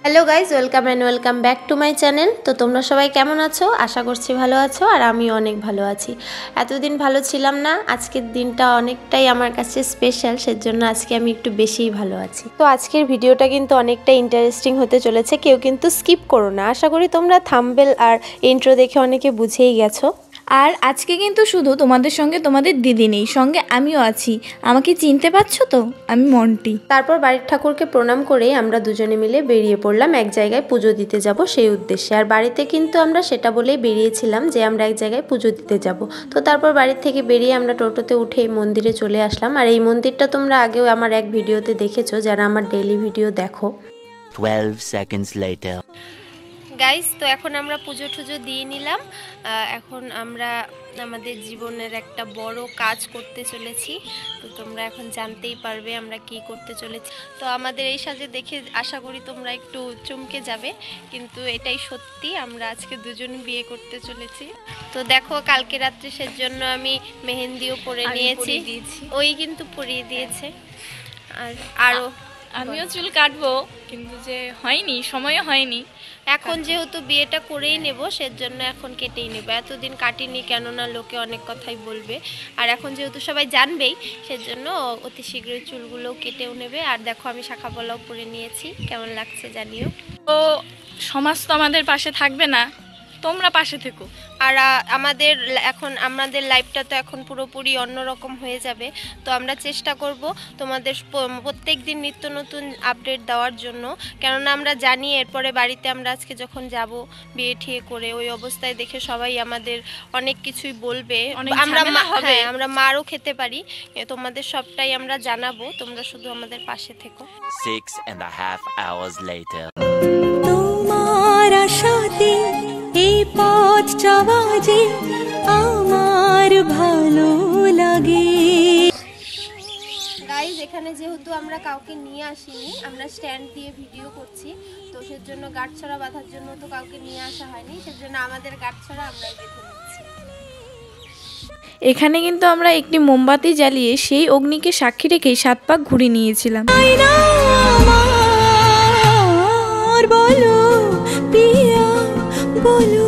Hello guys, welcome and welcome back to my channel. তো তোমরা সবাই কেমন আছো? আশা করছি ভালো আছো, আর আমি অনেক ভালো আছি। এতদিন ভালো ছিলাম না, আজকের দিনটা অনেকটাই আমার কাছে স্পেশাল, সেজন্য আজকে আমি একটু বেশিই ভালো আছি। তো আজকের ভিডিওটা কিন্তু অনেকটা ইন্টারেস্টিং হতে চলেছে, কেউ কিন্তু স্কিপ করো না। আশা করি তোমরা থাম্বনেল আর ইন্ট্রো দেখে অনেকে বুঝেই গেছো। আর আজকে কিন্তু শুধু তোমাদের সঙ্গে তোমাদের দিদি নেই, সঙ্গে আমিও আছি। আমাকে চিনতে পারছো তো? আমি মন্টি। তারপর বাড়ির ঠাকুরকে প্রণাম করে আমরা দুজনে মিলে বেরিয়ে পড়লাম এক জায়গায় পুজো দিতে যাব সেই উদ্দেশ্যে। আর বাড়িতে কিন্তু আমরা সেটা বলেই বেরিয়েছিলাম যে আমরা এক জায়গায় পুজো দিতে যাব। তো তারপর বাড়ির থেকে বেরিয়ে আমরা টোটোতে উঠে এই মন্দিরে চলে আসলাম। আর এই মন্দিরটা তোমরা আগেও আমার এক ভিডিওতে দেখেছো, যারা আমার ডেইলি ভিডিও দেখো। 12 seconds later. গাইস, তো এখন আমরা পুজো টুজো দিয়ে নিলাম। এখন আমরা আমাদের জীবনের একটা বড় কাজ করতে চলেছি। তো তোমরা এখন জানতেই পারবে আমরা কি করতে চলেছি। তো আমাদের এই সাজে দেখে আশা করি তোমরা একটু চমকে যাবে, কিন্তু এটাই সত্যি, আমরা আজকে দুজন বিয়ে করতে চলেছি। তো দেখো, কালকে রাত্রে সেজন্য আমি মেহেন্দিও পরে নিয়েছি, ওই কিন্তু পরিয়ে দিয়েছে। আর আরও আমিও চুল কাটবো, কিন্তু যে হয়নি, সময়ও হয়নি। এখন যেহেতু বিয়েটা করেই নেব, সেজন্য এখন কেটেই নেব। এতদিন কাটিনি, কেননা লোকে অনেক কথাই বলবে। আর এখন যেহেতু সবাই জানবেই, সেজন্য অতি শীঘ্রই চুলগুলোও কেটেও নেবে। আর দেখো, আমি শাখা পলাও পরে নিয়েছি, কেমন লাগছে জানিও। তো সমাজ তো আমাদের পাশে থাকবে না, তোমরা পাশে থেকো। আর আমাদের লাইফটা তো এখন পুরোপুরি অন্যরকম হয়ে যাবে। তো আমরা চেষ্টা করব তোমাদের প্রত্যেক দিন নিত্য নতুন আপডেট দেওয়ার জন্য, কেননা আমরা জানি এরপরে বাড়িতে আমরা আজকে যখন যাব বিয়ে ঠিয়ে করে, ওই অবস্থায় দেখে সবাই আমাদের অনেক কিছুই বলবে। আমরা মারও খেতে পারি। তোমাদের সবটাই আমরা জানাবো, তোমরা শুধু আমাদের পাশে থেকো। 6.5 hours later. তোমার আশাতে এই পথ চলা যে আমার ভালো লাগে। গাইজ, এখানে যেহেতু আমরা কাউকে নিয়ে আসিনি, আমরা স্ট্যান্ড দিয়ে ভিডিও করছি, তো সেজন্য গাঁটছড়া বাঁধার জন্য তো কাউকে নিয়ে আসা হয়নি, সেজন্য আমাদের গাঁটছড়া আমরাই বেঁধে নিচ্ছি। এখানে কিন্তু আমরা একটি মোমবাতি জ্বালিয়ে সেই অগ্নিকে সাক্ষী রেখেই 7 পাক ঘুরে নিয়েছিলাম। বলো পিয়া, বলো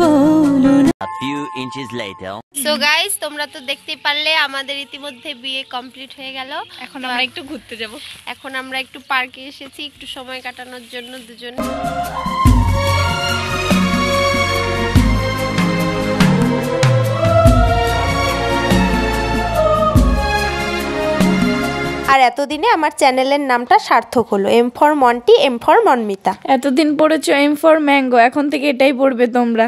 বলো। A few inches later. So guys, তোমরা তো দেখতেই পারলে আমাদের ইতিমধ্যে বিয়ে কমপ্লিট হয়ে গেল। এখন আমরা একটু ঘুরতে যাব। এখন আমরা একটু পার্কে এসেছি একটু সময় কাটানোর জন্য দুজন। আর এতদিনে আমার চ্যানেলের নামটা সার্থক হলো, M for Monti, M for Manmita. এতদিন পড়েছো এম ফর ম্যাঙ্গো, এখন থেকে এটাই পড়বে তোমরা।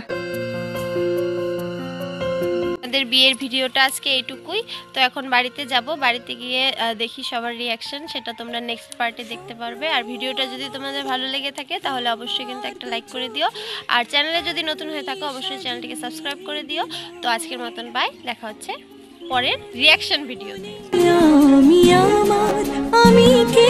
আমাদের বিয়ের ভিডিওটা আজকে এইটুকুই। তো এখন বাড়িতে যাব, বাড়িতে গিয়ে দেখি সবার রিয়াকশন, সেটা তোমরা নেক্সট পার্টে দেখতে পারবে। আর ভিডিওটা যদি তোমাদের ভালো লেগে থাকে তাহলে অবশ্যই কিন্তু একটা লাইক করে দিও, আর চ্যানেলে যদি নতুন হয়ে থাকো অবশ্যই চ্যানেলটিকে সাবস্ক্রাইব করে দিও। তো আজকের মতন বাই, দেখা হচ্ছে পরের রিয়াকশন ভিডিওতে। আমি কে